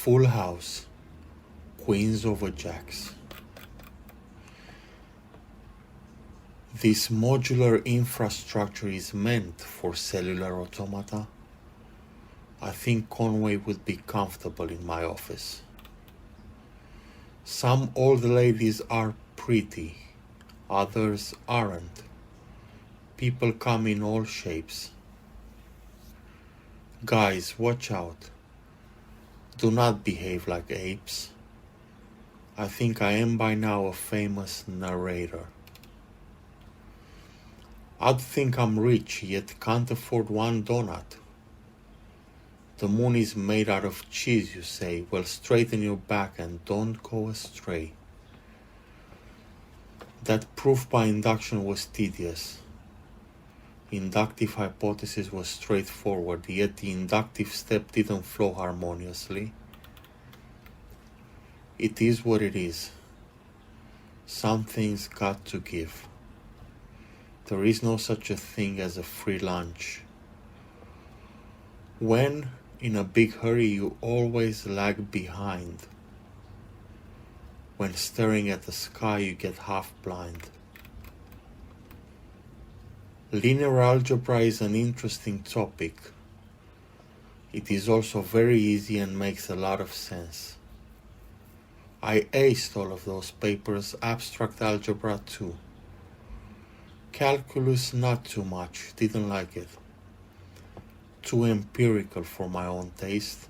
Full house, queens over jacks. This modular infrastructure is meant for cellular automata. I think Conway would be comfortable in my office. Some old ladies are pretty, others aren't. People come in all shapes. Guys, watch out. Do not behave like apes. I think I am by now a famous narrator. I'd think I'm rich, yet can't afford one donut. The moon is made out of cheese, you say. Well, straighten your back and don't go astray. That proof by induction was tedious. Inductive hypothesis was straightforward, yet the inductive step didn't flow harmoniously. It is what it is. Some things got to give. There is no such a thing as a free lunch. When in a big hurry, you always lag behind. When staring at the sky, you get half blind. Linear algebra is an interesting topic. It is also very easy and makes a lot of sense. I aced all of those papers, abstract algebra too. Calculus not too much, didn't like it. Too empirical for my own taste.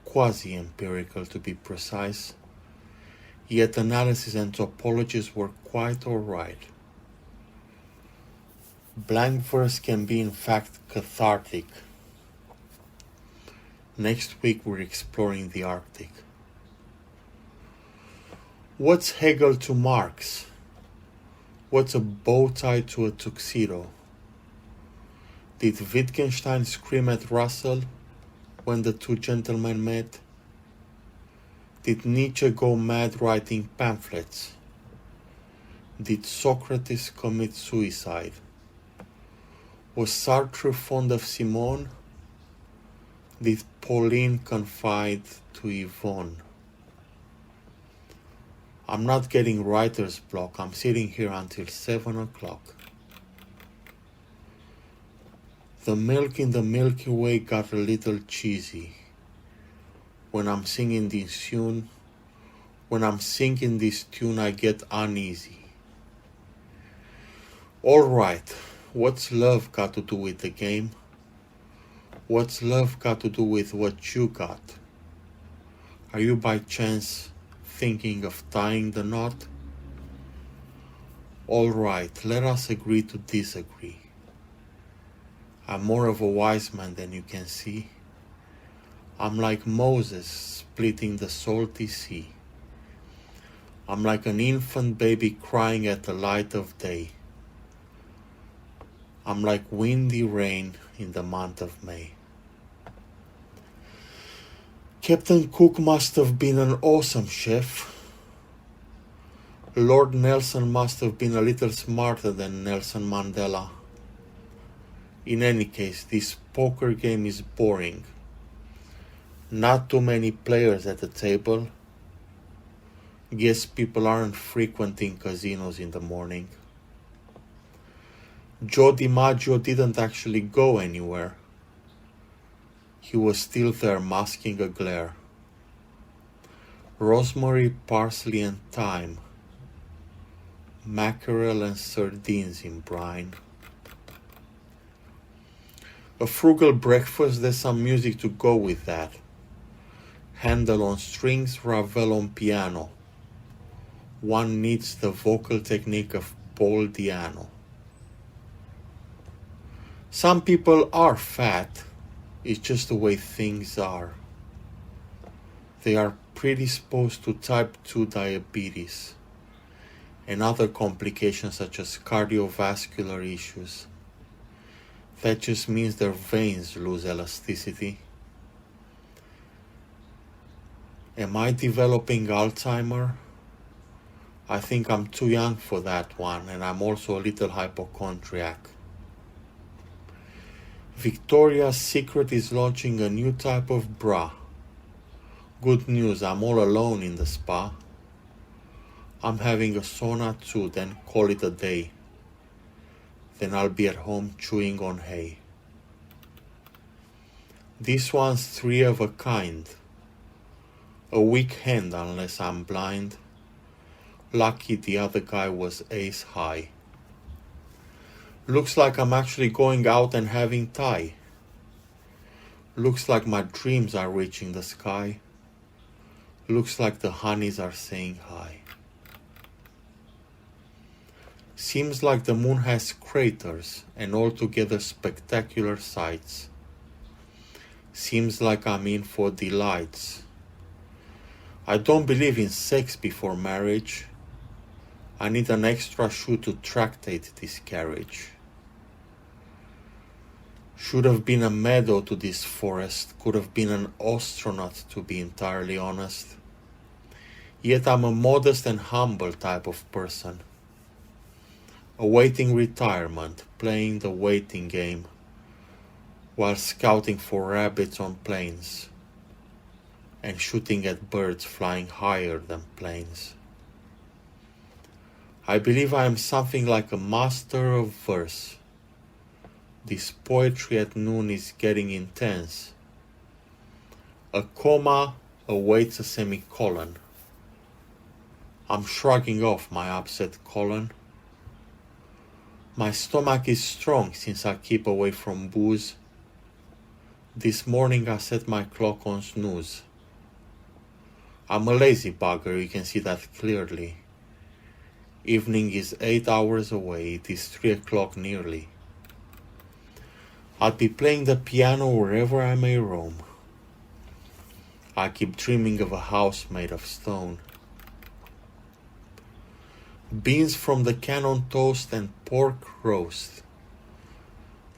Quasi-empirical to be precise. Yet analysis and topologies were quite alright. Blank verse can be in fact cathartic. Next week we're exploring the Arctic. What's Hegel to Marx? What's a bow tie to a tuxedo? Did Wittgenstein scream at Russell when the two gentlemen met? Did Nietzsche go mad writing pamphlets? Did Socrates commit suicide? Was Sartre fond of Simone? Did Pauline confide to Yvonne? I'm not getting writer's block. I'm sitting here until 7 o'clock. The milk in the Milky Way got a little cheesy. When I'm singing this tune, I get uneasy. Alright, what's love got to do with the game? What's love got to do with what you got? Are you by chance thinking of tying the knot? Alright, let us agree to disagree. I'm more of a wise man than you can see. I'm like Moses splitting the salty sea. I'm like an infant baby crying at the light of day. I'm like windy rain in the month of May. Captain Cook must have been an awesome chef. Lord Nelson must have been a little smarter than Nelson Mandela. In any case, this poker game is boring. Not too many players at the table. Guess people aren't frequenting casinos in the morning. Joe DiMaggio didn't actually go anywhere. He was still there masking a glare. Rosemary, parsley and thyme. Mackerel and sardines in brine. A frugal breakfast, there's some music to go with that. Handel on strings, Ravel on piano. One needs the vocal technique of Paul Diano. Some people are fat. It's just the way things are. They are predisposed to type 2 diabetes and other complications such as cardiovascular issues. That just means their veins lose elasticity. Am I developing Alzheimer? I think I'm too young for that one, and I'm also a little hypochondriac. Victoria's Secret is launching a new type of bra. Good news, I'm all alone in the spa. I'm having a sauna too, then call it a day. Then I'll be at home chewing on hay. This one's three of a kind. A weak hand unless I'm blind. Lucky the other guy was ace high. Looks like I'm actually going out and having Thai. Looks like my dreams are reaching the sky. Looks like the honeys are saying hi. Seems like the moon has craters and altogether spectacular sights. Seems like I'm in for delights. I don't believe in sex before marriage. I need an extra shoe to tractate this carriage. Should have been a meadow to this forest, could have been an astronaut to be entirely honest. Yet I'm a modest and humble type of person. Awaiting retirement, playing the waiting game, while scouting for rabbits on planes, and shooting at birds flying higher than planes. I believe I am something like a master of verse. This poetry at noon is getting intense. A comma awaits a semicolon. I'm shrugging off my upset colon. My stomach is strong since I keep away from booze. This morning I set my clock on snooze. I'm a lazy bugger, you can see that clearly. Evening is 8 hours away, it is 3 o'clock nearly. I'll be playing the piano wherever I may roam. I keep dreaming of a house made of stone. Beans from the can on toast and pork roast.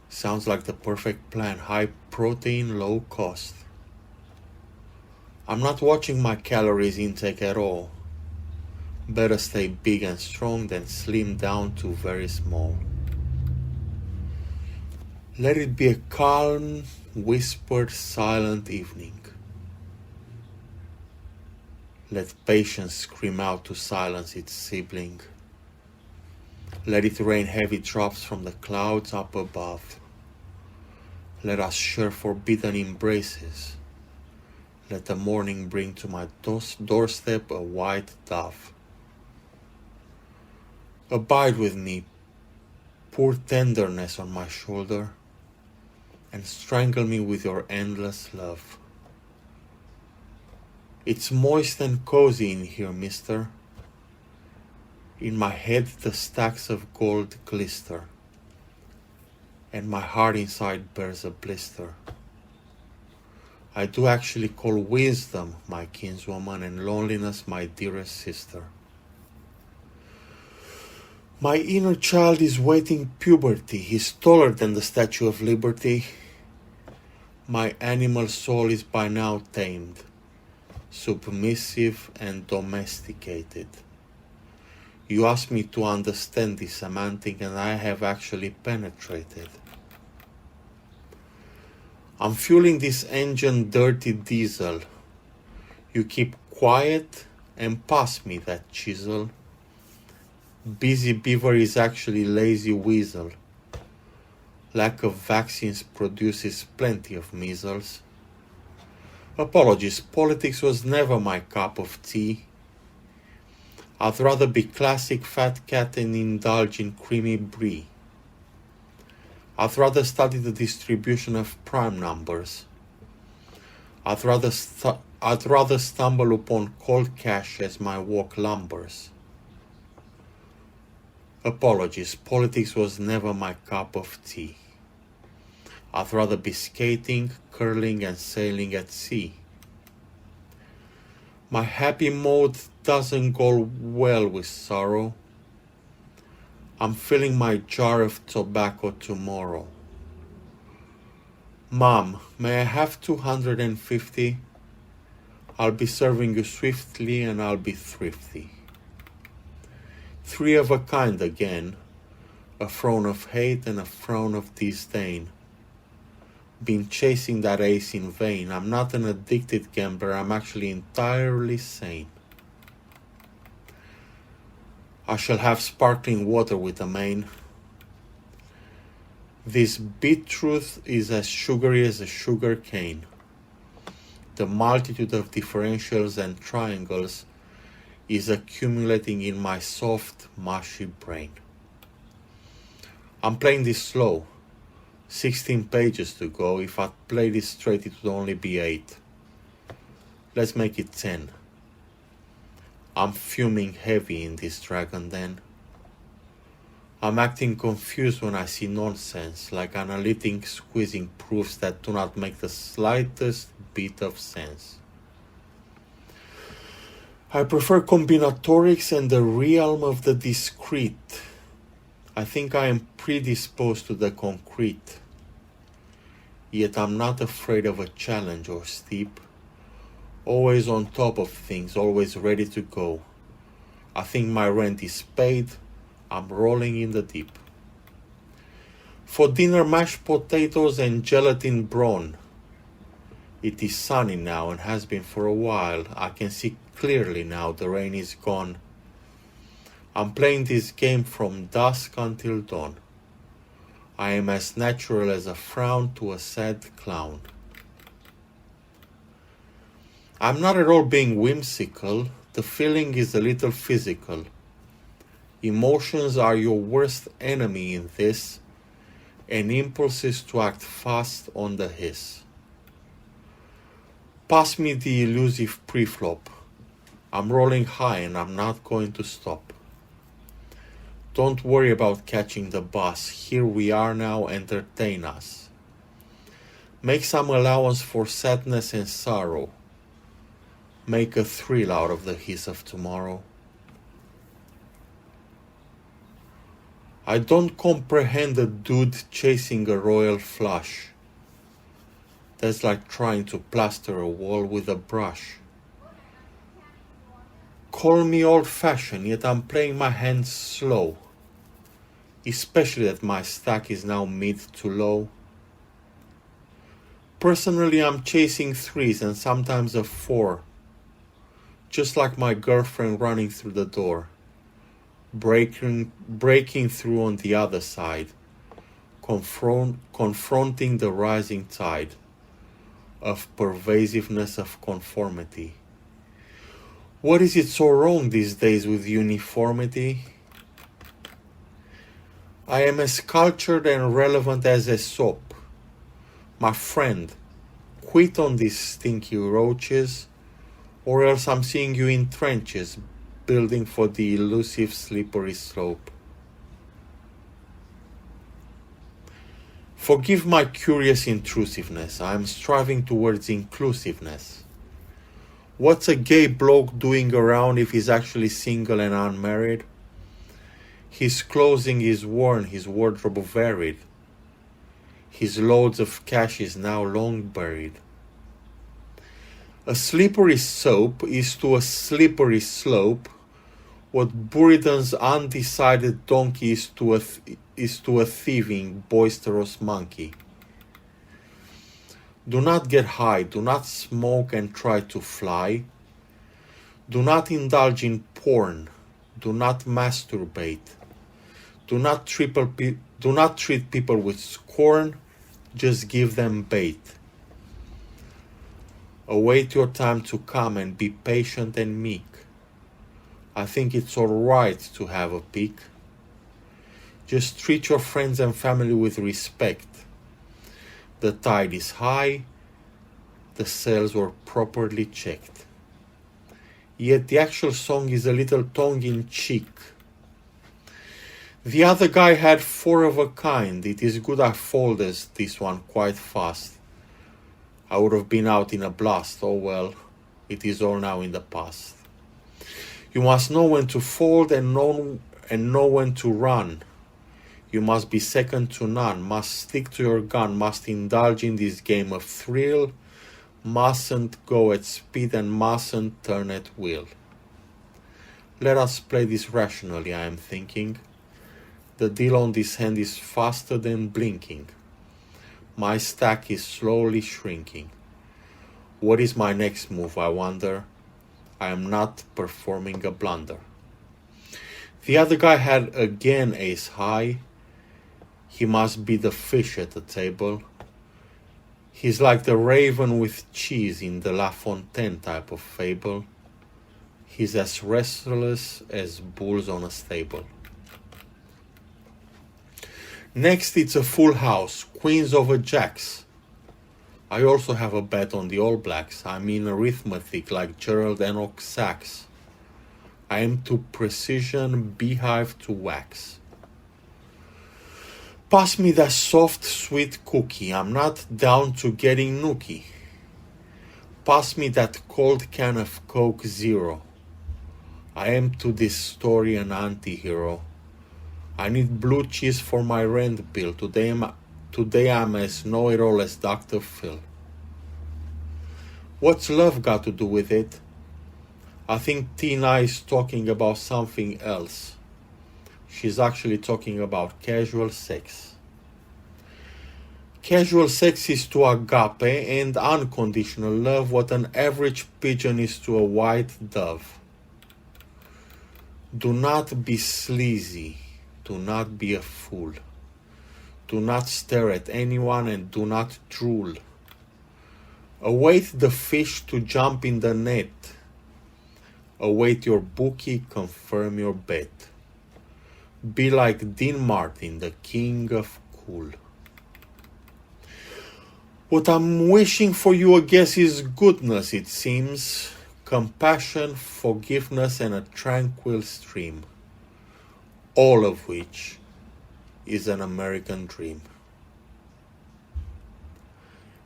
Sounds like the perfect plan, high protein, low cost. I'm not watching my calories intake at all. Better stay big and strong than slim down to very small. Let it be a calm, whispered, silent evening. Let patience scream out to silence its sibling. Let it rain heavy drops from the clouds up above. Let us share forbidden embraces. Let the morning bring to my doorstep a white dove. Abide with me, pour tenderness on my shoulder, and strangle me with your endless love. It's moist and cozy in here, mister. In my head the stacks of gold glister, and my heart inside bears a blister. I do actually call wisdom my kinswoman and loneliness my dearest sister. My inner child is waiting puberty. He's taller than the Statue of Liberty. My animal soul is by now tamed, submissive and domesticated. You asked me to understand this semantic and I have actually penetrated. I'm fueling this engine dirty diesel. You keep quiet and pass me that chisel. Busy beaver is actually lazy weasel. Lack of vaccines produces plenty of measles. Apologies, politics was never my cup of tea. I'd rather be classic fat cat and indulge in creamy brie. I'd rather study the distribution of prime numbers. I'd rather stumble upon cold cash as my walk lumbers. Apologies, politics was never my cup of tea. I'd rather be skating, curling and sailing at sea. My happy mode doesn't go well with sorrow. I'm filling my jar of tobacco tomorrow. Mom, may I have 250? I'll be serving you swiftly and I'll be thrifty. Three of a kind again, a frown of hate and a frown of disdain. been chasing that ace in vain. I'm not an addicted gambler, I'm actually entirely sane. I shall have sparkling water with the main. This beetroot is as sugary as a sugar cane. The multitude of differentials and triangles is accumulating in my soft, mushy brain. I'm playing this slow. 16 pages to go. If I play this straight, it would only be 8. Let's make it 10. I'm fuming heavy in this dragon den. I'm acting confused when I see nonsense, like analytic squeezing proofs that do not make the slightest bit of sense. I prefer combinatorics and the realm of the discrete. I think I am predisposed to the concrete. Yet I'm not afraid of a challenge or steep. Always on top of things, always ready to go. I think my rent is paid. I'm rolling in the deep. For dinner, mashed potatoes and gelatin brawn. It is sunny now and has been for a while. I can see clearly now the rain is gone. I'm playing this game from dusk until dawn. I am as natural as a frown to a sad clown. I'm not at all being whimsical. The feeling is a little physical. Emotions are your worst enemy in this, and impulses to act fast on the hiss. Pass me the elusive preflop. I'm rolling high and I'm not going to stop. Don't worry about catching the bus. Here we are now, entertain us. Make some allowance for sadness and sorrow. Make a thrill out of the hiss of tomorrow. I don't comprehend a dude chasing a royal flush. That's like trying to plaster a wall with a brush. Call me old-fashioned, yet I'm playing my hands slow. Especially that my stack is now mid to low. Personally, I'm chasing 3s and sometimes a 4. Just like my girlfriend running through the door. Breaking through on the other side, confronting the rising tide of pervasiveness of conformity. What is it so wrong these days with uniformity? I am as cultured and relevant as a soap. My friend, quit on these stinky roaches, or else I'm seeing you in trenches, building for the elusive slippery slope. Forgive my curious intrusiveness. I am striving towards inclusiveness. What's a gay bloke doing around if he's actually single and unmarried? His clothing is worn, his wardrobe varied. His loads of cash is now long buried. A slippery soap is to a slippery slope what Buridan's undecided donkey is to a thieving, boisterous monkey. Do not get high, do not smoke and try to fly. Do not indulge in porn, do not masturbate. Do not treat people with scorn, just give them bait. Await your time to come and be patient and meek. I think it's alright to have a peak. Just treat your friends and family with respect. The tide is high, the sails were properly checked. Yet the actual song is a little tongue-in-cheek. The other guy had 4 of a kind. It is good I folded this one quite fast. I would have been out in a blast. Oh well, it is all now in the past. You must know when to fold and know when to run. You must be second to none, must stick to your gun, must indulge in this game of thrill, mustn't go at speed and mustn't turn at will. Let us play this rationally, I am thinking. The deal on this hand is faster than blinking. My stack is slowly shrinking. What is my next move, I wonder? I am not performing a blunder. The other guy had again ace high. He must be the fish at the table. He's like the raven with cheese in the La Fontaine type of fable. He's as restless as bulls on a stable. Next, it's a full house, queens over jacks. I also have a bet on the All Blacks. I mean arithmetic like Gerald Enoch Sachs. I am to precision, beehive to wax. Pass me that soft, sweet cookie. I'm not down to getting nookie. Pass me that cold can of Coke Zero. I am to this story an anti-hero. I need blue cheese for my rent bill. Today I'm as know-it-all as Dr. Phil. What's love got to do with it? I think Tina is talking about something else. She's actually talking about casual sex. Casual sex is to agape and unconditional love what an average pigeon is to a white dove. Do not be sleazy. Do not be a fool. Do not stare at anyone and do not drool. Await the fish to jump in the net. Await your bookie, confirm your bet. Be like Dean Martin, the king of cool. What I'm wishing for you, I guess, is goodness, it seems. Compassion, forgiveness, and a tranquil stream. All of which is an American dream.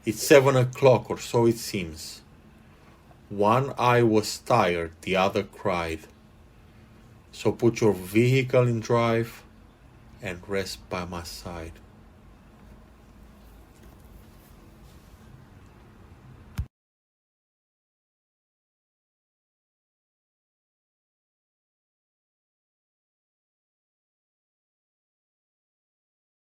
It's 7 o'clock, or so it seems. One eye was tired, the other cried. So put your vehicle in drive and rest by my side.